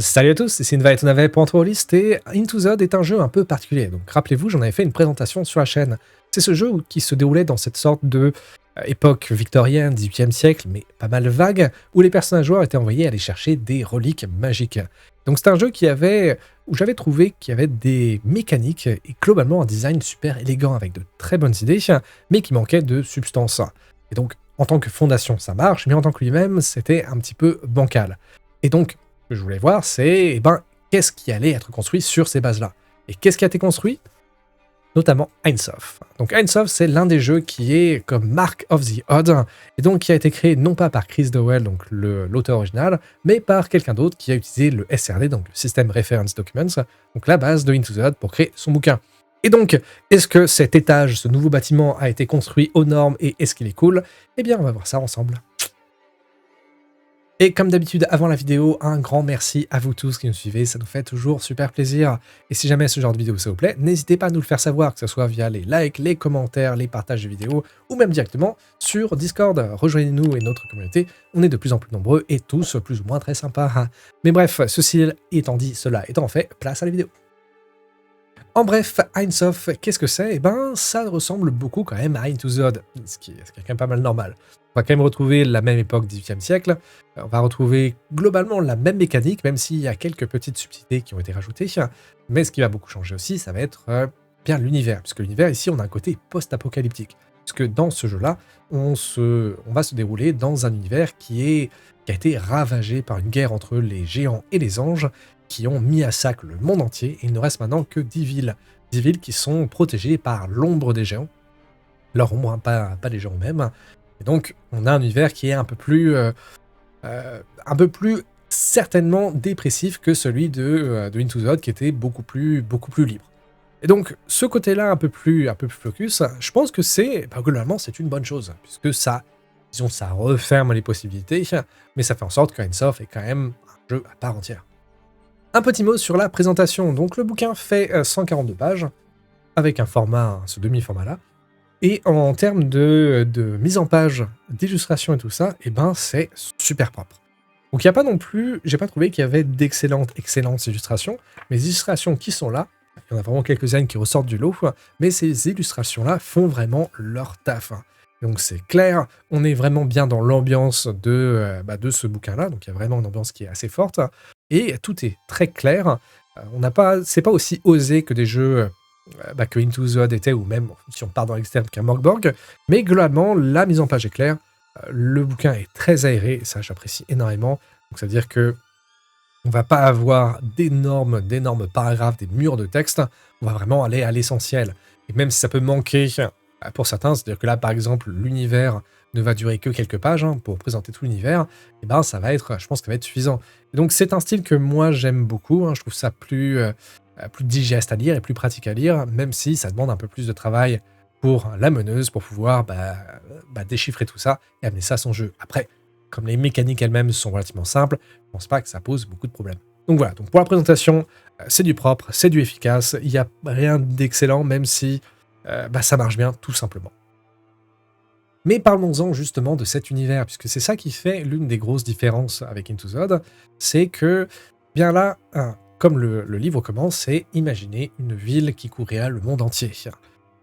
Salut à tous, ici Inva et Tonave pour Entrelist et Into the Odd est un jeu un peu particulier. Donc rappelez-vous, j'en avais fait une présentation sur la chaîne. C'est ce jeu qui se déroulait dans cette sorte de époque victorienne, 18e siècle, mais pas mal vague, où les personnages joueurs étaient envoyés aller chercher des reliques magiques. Donc c'est un jeu où j'avais trouvé qu'il y avait des mécaniques et globalement un design super élégant avec de très bonnes idées, mais qui manquait de substance. Et donc en tant que fondation ça marche, mais en tant que lui-même c'était un petit peu bancal. Et donc que je voulais voir, c'est qu'est-ce qui allait être construit sur ces bases-là. Et qu'est-ce qui a été construit? Notamment Heinz of. Donc Heinz of, c'est l'un des jeux qui est comme Mark of the Odd, et donc qui a été créé non pas par Chris Dowell, donc l'auteur original, mais par quelqu'un d'autre qui a utilisé le SRD, donc le System Reference Documents, donc la base de Into the Odd pour créer son bouquin. Et donc, est-ce que cet étage, ce nouveau bâtiment a été construit aux normes et est-ce qu'il est cool? Eh bien, on va voir ça ensemble. Et comme d'habitude, avant la vidéo, un grand merci à vous tous qui nous suivez, ça nous fait toujours super plaisir. Et si jamais ce genre de vidéo ça vous plaît, n'hésitez pas à nous le faire savoir, que ce soit via les likes, les commentaires, les partages de vidéos, ou même directement sur Discord. Rejoignez-nous et notre communauté, on est de plus en plus nombreux et tous plus ou moins très sympas. Mais bref, ceci étant dit, cela étant fait, place à la vidéo. En bref, Heinz of, qu'est-ce que c'est? Eh ben, ça ressemble beaucoup quand même à Into the Odd, ce qui est quand même pas mal normal. On va quand même retrouver la même époque 18e siècle, on va retrouver globalement la même mécanique, même s'il y a quelques petites subtilités qui ont été rajoutées, mais ce qui va beaucoup changer aussi, ça va être bien l'univers, puisque l'univers ici, on a un côté post-apocalyptique, puisque dans ce jeu-là, on va se dérouler dans un univers qui a été ravagé par une guerre entre les géants et les anges, qui ont mis à sac le monde entier, et il ne reste maintenant que 10 villes. 10 villes qui sont protégées par l'ombre des géants. Leur ombre, hein, pas les géants eux-mêmes. Et donc, on a un univers qui est un peu plus certainement dépressif que celui de Into the Odd, qui était beaucoup plus libre. Et donc, ce côté-là un peu plus focus, je pense que globalement, c'est une bonne chose, puisque ça referme les possibilités, mais ça fait en sorte que Heinz of est quand même un jeu à part entière. Un petit mot sur la présentation. Donc le bouquin fait 142 pages, avec ce demi-format-là. Et en termes de mise en page, d'illustration et tout ça, c'est super propre. Donc il n'y a pas non plus, j'ai pas trouvé qu'il y avait d'excellentes illustrations, mais les illustrations qui sont là, il y en a vraiment quelques-unes qui ressortent du lot, mais ces illustrations-là font vraiment leur taf. Donc c'est clair, on est vraiment bien dans l'ambiance de ce bouquin-là, donc il y a vraiment une ambiance qui est assez forte, et tout est très clair. C'est pas aussi osé que des jeux que Into the Odd était, ou même si on part dans l'externe qu'un Morkborg, mais globalement la mise en page est claire, le bouquin est très aéré, et ça j'apprécie énormément, donc ça veut dire que on va pas avoir d'énormes paragraphes, des murs de texte, on va vraiment aller à l'essentiel, et même si ça peut manquer pour certains, c'est-à-dire que là par exemple l'univers ne va durer que quelques pages pour présenter tout l'univers, et je pense que ça va être suffisant. Et donc c'est un style que moi j'aime beaucoup, je trouve ça plus digeste à lire et plus pratique à lire, même si ça demande un peu plus de travail pour la meneuse, pour pouvoir déchiffrer tout ça et amener ça à son jeu. Après, comme les mécaniques elles-mêmes sont relativement simples, je pense pas que ça pose beaucoup de problèmes. Donc voilà, donc pour la présentation, c'est du propre, c'est du efficace, il n'y a rien d'excellent, même si ça marche bien tout simplement. Mais parlons-en justement de cet univers, puisque c'est ça qui fait l'une des grosses différences avec Into the Odd, c'est que, bien là, comme le livre commence, c'est imaginer une ville qui couvrirait le monde entier.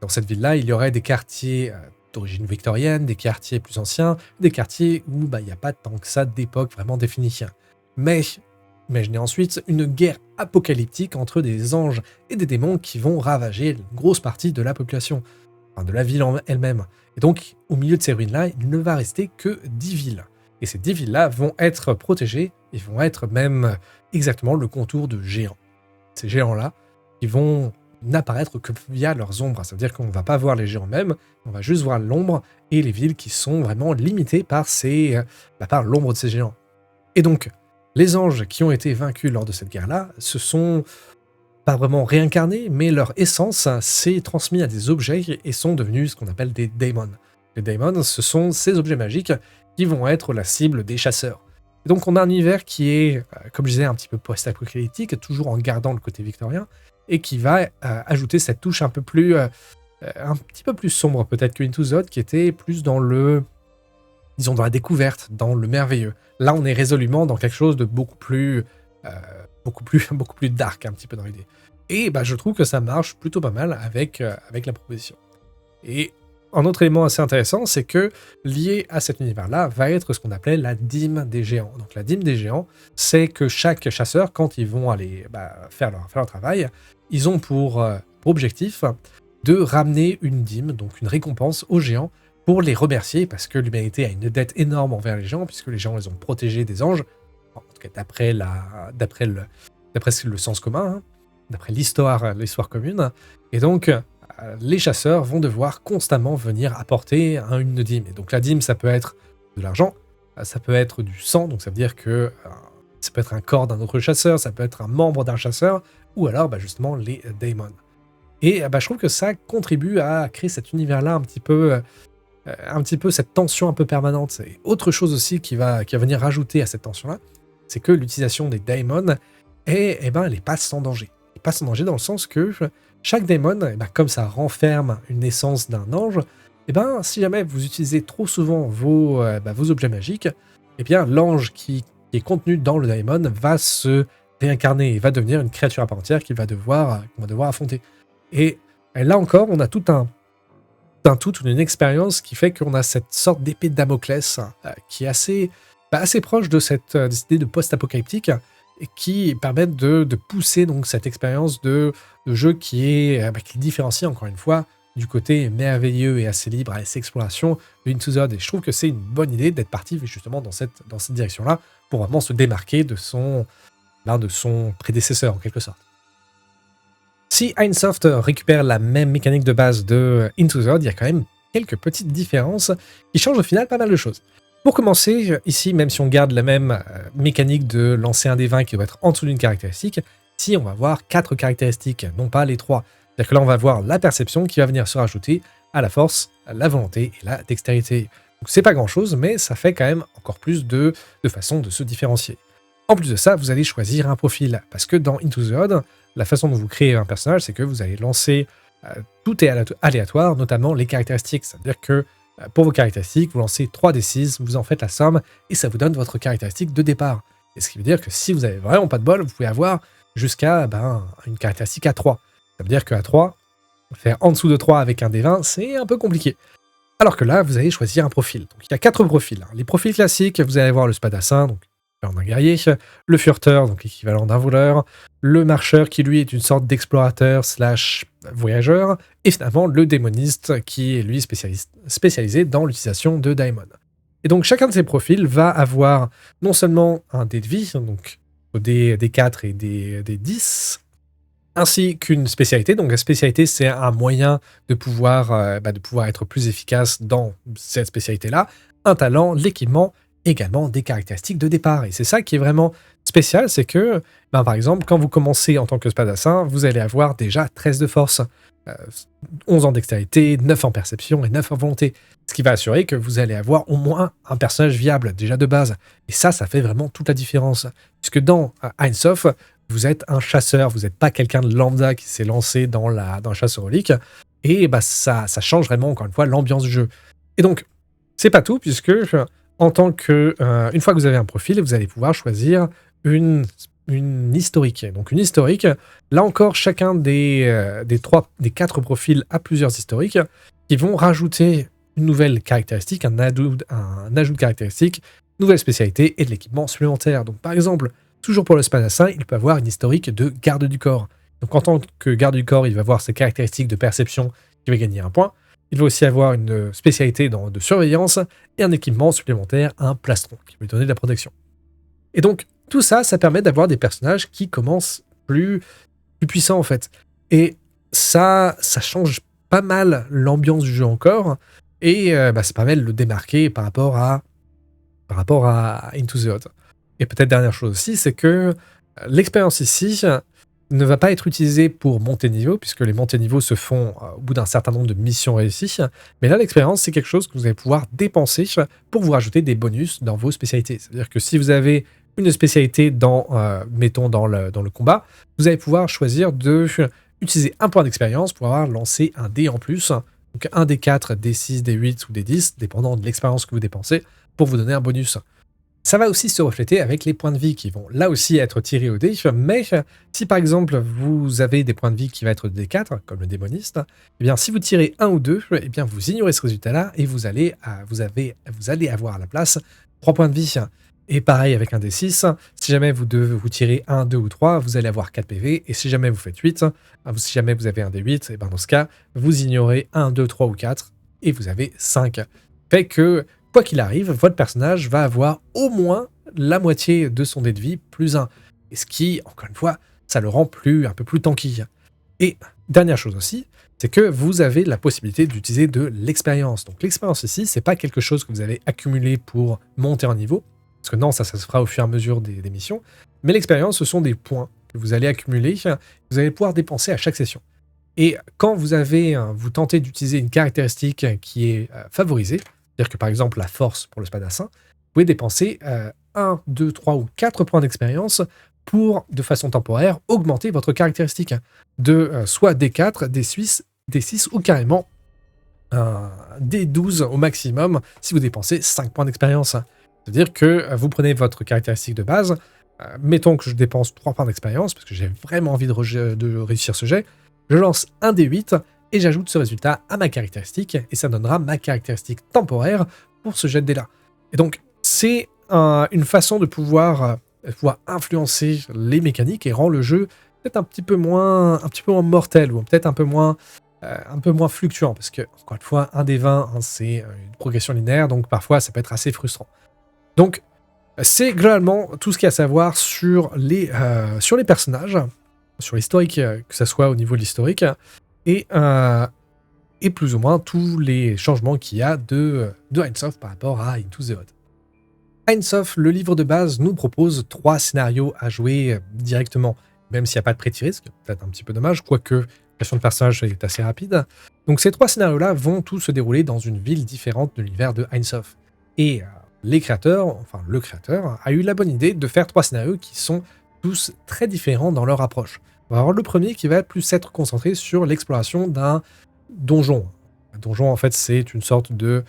Dans cette ville-là, il y aurait des quartiers d'origine victorienne, des quartiers plus anciens, des quartiers où il n'y a pas tant que ça d'époque vraiment définie. Mais imaginez ensuite une guerre apocalyptique entre des anges et des démons qui vont ravager une grosse partie de la population, de la ville elle-même. Et donc, au milieu de ces ruines-là, il ne va rester que 10 villes. Et ces 10 villes-là vont être protégées et vont être même exactement le contour de géants. Ces géants-là, qui vont n'apparaître que via leurs ombres. Ça veut dire qu'on ne va pas voir les géants même, on va juste voir l'ombre et les villes qui sont vraiment limitées par l'ombre de ces géants. Et donc, les anges qui ont été vaincus lors de cette guerre-là, se sont pas vraiment réincarnés, mais leur essence s'est transmise à des objets et sont devenus ce qu'on appelle des daemons. Les daemons, ce sont ces objets magiques qui vont être la cible des chasseurs. Et donc on a un univers qui est, comme je disais, un petit peu post-apocalyptique, toujours en gardant le côté victorien, et qui va ajouter cette touche un petit peu plus sombre peut-être que Into the Odd, qui était plus dans dans la découverte, dans le merveilleux. Là, on est résolument dans quelque chose de beaucoup plus euh, beaucoup plus dark un petit peu dans l'idée. Et bah, je trouve que ça marche plutôt pas mal avec la proposition. Et un autre élément assez intéressant, c'est que lié à cet univers-là va être ce qu'on appelait la dîme des géants. Donc la dîme des géants, c'est que chaque chasseur, quand ils vont aller faire leur travail, ils ont pour objectif de ramener une dîme, donc une récompense aux géants, pour les remercier, parce que l'humanité a une dette énorme envers les géants, puisque les géants les ont protégés des anges, en tout cas d'après le sens commun, hein, d'après l'histoire commune. Et donc, les chasseurs vont devoir constamment venir apporter une dîme. Et donc la dîme, ça peut être de l'argent, ça peut être du sang, donc ça veut dire que ça peut être un corps d'un autre chasseur, ça peut être un membre d'un chasseur, ou alors justement les daemons. Et je trouve que ça contribue à créer cet univers-là un petit peu cette tension un peu permanente. Et autre chose aussi qui va venir rajouter à cette tension-là, c'est que l'utilisation des daemons, elle est pas sans danger. Elle est pas sans danger dans le sens que chaque daemon, comme ça renferme une essence d'un ange, si jamais vous utilisez trop souvent vos objets magiques, l'ange qui est contenu dans le daemon va se réincarner et va devenir une créature à part entière qu'on va devoir affronter. Et là encore, on a une expérience qui fait qu'on a cette sorte d'épée de Damoclès qui est assez proche de cette idée de post-apocalyptique et qui permet de pousser donc cette expérience de jeu qui différencie encore une fois du côté merveilleux et assez libre, assez exploration de Into the Odd. Et je trouve que c'est une bonne idée d'être parti justement dans cette direction-là pour vraiment se démarquer de son prédécesseur en quelque sorte. Si Ironsoft récupère la même mécanique de base de Into the Odd, il y a quand même quelques petites différences qui changent au final pas mal de choses. Pour commencer, ici, même si on garde la même mécanique de lancer un des 20 qui doit être en dessous d'une caractéristique, ici on va avoir 4 caractéristiques, non pas les 3. C'est-à-dire que là on va avoir la perception qui va venir se rajouter à la force, la volonté et la dextérité. Donc c'est pas grand-chose, mais ça fait quand même encore plus de façons de se différencier. En plus de ça, vous allez choisir un profil, parce que dans Into the Odd, la façon dont vous créez un personnage, c'est que vous allez lancer tout est aléatoire, notamment les caractéristiques. C'est-à-dire que pour vos caractéristiques, vous lancez 3d6, vous en faites la somme, et ça vous donne votre caractéristique de départ. Et ce qui veut dire que si vous avez vraiment pas de bol, vous pouvez avoir jusqu'à une caractéristique à 3. Ça veut dire qu'à 3, faire en dessous de 3 avec un d20, c'est un peu compliqué. Alors que là, vous allez choisir un profil. Donc il y a 4 profils. Les profils classiques, vous allez avoir le spadassin, donc d'un guerrier, le furteur, donc l'équivalent d'un voleur, le marcheur qui lui est une sorte d'explorateur / voyageur, et finalement le démoniste qui est lui spécialisé dans l'utilisation de daemon. Et donc chacun de ces profils va avoir non seulement un dé de vie, donc des 4 et des 10, ainsi qu'une spécialité. Donc la spécialité, c'est un moyen de pouvoir être plus efficace dans cette spécialité-là, un talent, l'équipement, également des caractéristiques de départ. Et c'est ça qui est vraiment spécial, c'est que, par exemple, quand vous commencez en tant que spadassin, vous allez avoir déjà 13 de force, 11 en dextérité, 9 en perception et 9 en volonté. Ce qui va assurer que vous allez avoir au moins un personnage viable, déjà de base. Et ça fait vraiment toute la différence. Puisque dans Ironsoft, vous êtes un chasseur, vous n'êtes pas quelqu'un de lambda qui s'est lancé dans la chasse aux reliques. Et ça change vraiment, encore une fois, l'ambiance du jeu. Et donc, c'est pas tout, puisque en tant que, une fois que vous avez un profil, vous allez pouvoir choisir une historique. Donc une historique, là encore, chacun des 4 profils a plusieurs historiques qui vont rajouter une nouvelle caractéristique, un ajout de caractéristique, une nouvelle spécialité et de l'équipement supplémentaire. Donc par exemple, toujours pour le spadassin, il peut avoir une historique de garde du corps. Donc en tant que garde du corps, il va avoir ses caractéristiques de perception qui va gagner 1 point. Il va aussi avoir une spécialité de surveillance et un équipement supplémentaire, un plastron, qui va lui donner de la protection. Et donc, tout ça permet d'avoir des personnages qui commencent plus puissants, en fait. Et ça change pas mal l'ambiance du jeu encore, et ça permet de le démarquer par rapport à Into the Odd. Et peut-être dernière chose aussi, c'est que l'expérience ici ne va pas être utilisé pour monter niveau, puisque les montées niveau se font au bout d'un certain nombre de missions réussies. Mais là, l'expérience, c'est quelque chose que vous allez pouvoir dépenser pour vous rajouter des bonus dans vos spécialités. C'est-à-dire que si vous avez une spécialité dans le combat, vous allez pouvoir choisir de utiliser un point d'expérience pour avoir lancé un dé en plus, donc un D4, D6, D8 ou D10, dépendant de l'expérience que vous dépensez, pour vous donner un bonus. Ça va aussi se refléter avec les points de vie qui vont là aussi être tirés au dé, mais si par exemple vous avez des points de vie qui va être D4, comme le démoniste, eh bien si vous tirez un ou deux, eh bien vous ignorez ce résultat-là et vous allez avoir à la place 3 points de vie. Et pareil avec un D6, si jamais vous tirez 1, 2 ou 3, vous allez avoir 4 PV, et si jamais vous faites 8, si jamais vous avez un D8, et ben dans ce cas, vous ignorez 1, 2, 3 ou 4, et vous avez 5. Fait que quoi qu'il arrive, votre personnage va avoir au moins la moitié de son dé de vie plus 1. Et ce qui, encore une fois, ça le rend un peu plus tanky. Et dernière chose aussi, c'est que vous avez la possibilité d'utiliser de l'expérience. Donc l'expérience ici, c'est pas quelque chose que vous avez accumulé pour monter en niveau, parce que non, ça se fera au fur et à mesure des missions, mais l'expérience, ce sont des points que vous allez accumuler, que vous allez pouvoir dépenser à chaque session. Et quand vous tentez d'utiliser une caractéristique qui est favorisée, c'est-à-dire que par exemple la force pour le spadassin, vous pouvez dépenser 1, 2, 3 ou 4 points d'expérience pour, de façon temporaire, augmenter votre caractéristique de soit D4, D6 ou carrément D12 au maximum si vous dépensez 5 points d'expérience. C'est-à-dire que vous prenez votre caractéristique de base, mettons que je dépense 3 points d'expérience parce que j'ai vraiment envie de réussir ce jet, je lance un D8 et j'ajoute ce résultat à ma caractéristique, et ça donnera ma caractéristique temporaire pour ce jet de dés-là. Et donc, c'est une façon de pouvoir influencer les mécaniques et rend le jeu peut-être un petit peu moins mortel, ou peut-être un peu moins fluctuant, parce que, encore une fois, un des 20, c'est une progression linéaire, donc parfois ça peut être assez frustrant. Donc, c'est globalement tout ce qu'il y a à savoir sur les personnages, sur l'historique, que ce soit au niveau de l'historique, et plus ou moins tous les changements qu'il y a de Heinz par rapport à Into the Odd. Heinz, le livre de base, nous propose 3 scénarios à jouer directement, même s'il n'y a pas de pré-tiré, ce qui est peut-être un petit peu dommage, quoique la création de personnage est assez rapide. Donc ces 3 scénarios-là vont tous se dérouler dans une ville différente de l'univers de Heinz. Et le créateur a eu la bonne idée de faire 3 scénarios qui sont tous très différents dans leur approche. On va avoir le premier qui va plus être concentré sur l'exploration d'un donjon. Un donjon, en fait, c'est une sorte de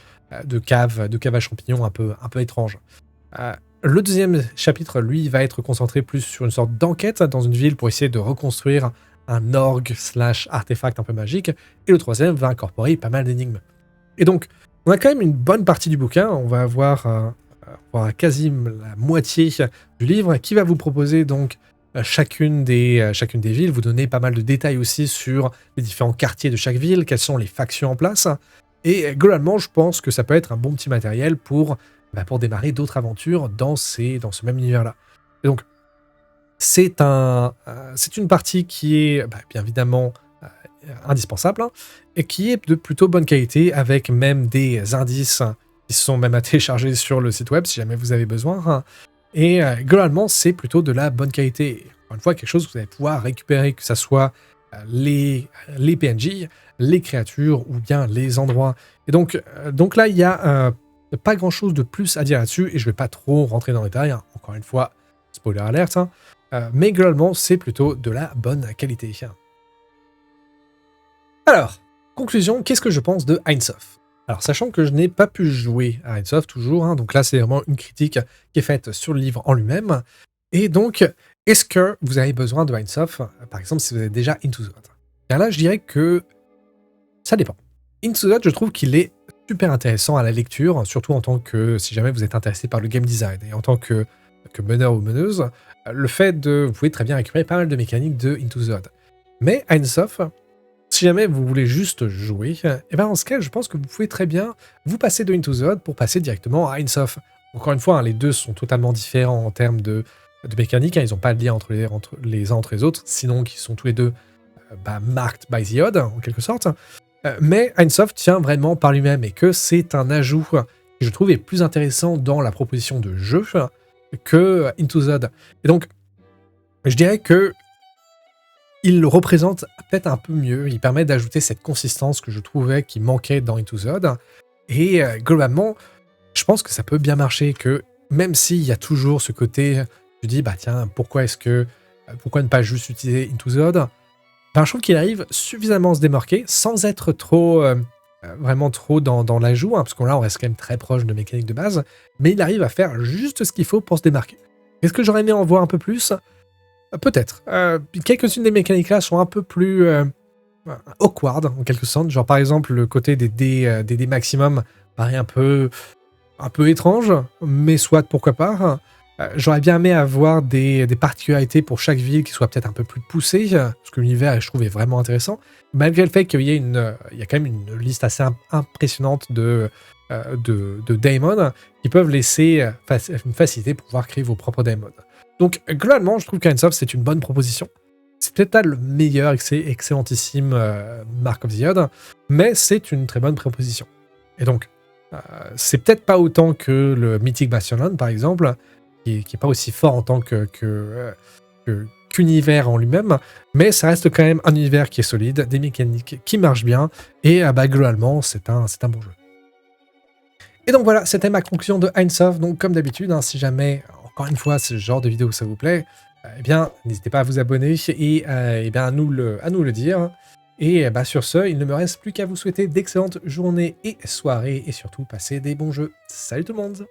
cave à champignons un peu étrange. Le deuxième chapitre, lui, va être concentré plus sur une sorte d'enquête dans une ville pour essayer de reconstruire un orgue/artefact un peu magique. Et le troisième va incorporer pas mal d'énigmes. Et donc, on a quand même une bonne partie du bouquin. On va avoir quasi la moitié du livre qui va vous proposer donc chacune des villes, vous donner pas mal de détails aussi sur les différents quartiers de chaque ville, quelles sont les factions en place. Et globalement, je pense que ça peut être un bon petit matériel pour démarrer d'autres aventures dans ce même univers-là. Et donc, c'est une partie qui est bien évidemment indispensable, et qui est de plutôt bonne qualité, avec même des indices qui sont même à télécharger sur le site web si jamais vous avez besoin. Et globalement, c'est plutôt de la bonne qualité. Encore une fois, quelque chose que vous allez pouvoir récupérer, que ce soit les PNJ, les créatures ou bien les endroits. Et donc là, il y a pas grand-chose de plus à dire là-dessus, et je ne vais pas trop rentrer dans les détails. Encore une fois, spoiler alert. Mais globalement, c'est plutôt de la bonne qualité. Alors, conclusion, qu'est-ce que je pense de Heinz? Alors, sachant que je n'ai pas pu jouer à Heinz toujours, donc là, c'est vraiment une critique qui est faite sur le livre en lui-même. Et donc, est-ce que vous avez besoin de Heinz, par exemple, si vous avez déjà Into the Odd? Car là, je dirais que ça dépend. Into the Odd, je trouve qu'il est super intéressant à la lecture, surtout en tant que, si jamais vous êtes intéressé par le game design, et en tant que meneur ou meneuse, le fait vous pouvez très bien récupérer pas mal de mécaniques de Into the Odd. Mais Heinz, si jamais vous voulez juste jouer, et en ce cas, je pense que vous pouvez très bien vous passer de Into the Odd pour passer directement à Heinz. Encore une fois, les deux sont totalement différents en termes de mécanique, ils n'ont pas de lien entre les uns entre les autres, sinon qu'ils sont tous les deux marked by the Odd, en quelque sorte. Mais Heinz tient vraiment par lui-même, et que c'est un ajout que je trouve est plus intéressant dans la proposition de jeu que Into the Odd. Et donc, je dirais que il le représente peut-être un peu mieux, il permet d'ajouter cette consistance que je trouvais qui manquait dans Into the Odd, et globalement, je pense que ça peut bien marcher, que même s'il y a toujours ce côté, je dis, tiens, pourquoi ne pas juste utiliser Into the Odd, je trouve qu'il arrive suffisamment à se démarquer sans être trop vraiment trop dans l'ajout, hein, parce que là, on reste quand même très proche de mécanique de base, mais il arrive à faire juste ce qu'il faut pour se démarquer. Est-ce que j'aurais aimé en voir un peu plus? Peut-être. Quelques-unes des mécaniques là sont un peu plus awkward, en quelque sorte. Genre, par exemple, le côté des dés maximum paraît un peu étrange, mais soit, pourquoi pas. J'aurais bien aimé avoir des particularités pour chaque ville qui soient peut-être un peu plus poussées, parce que l'univers, je trouve, est vraiment intéressant, malgré le fait qu'il y ait il y a quand même une liste assez impressionnante de daemons qui peuvent laisser une facilité pour pouvoir créer vos propres daemons. Donc, globalement, je trouve qu'Ironsoft, c'est une bonne proposition. C'est peut-être pas le meilleur excellentissime Mark of the Odd, mais c'est une très bonne proposition. Et donc, c'est peut-être pas autant que le Mythic Bastionland, par exemple, qui est pas aussi fort en tant qu'univers en lui-même, mais ça reste quand même un univers qui est solide, des mécaniques qui marchent bien, et globalement, c'est un bon jeu. Et donc voilà, c'était ma conclusion de Ironsoft. Donc comme d'habitude, hein, si jamais, encore une fois, ce genre de vidéo ça vous plaît, eh bien, n'hésitez pas à vous abonner et eh bien, à nous le dire. Et sur ce, il ne me reste plus qu'à vous souhaiter d'excellentes journées et soirées, et surtout passer des bons jeux. Salut tout le monde!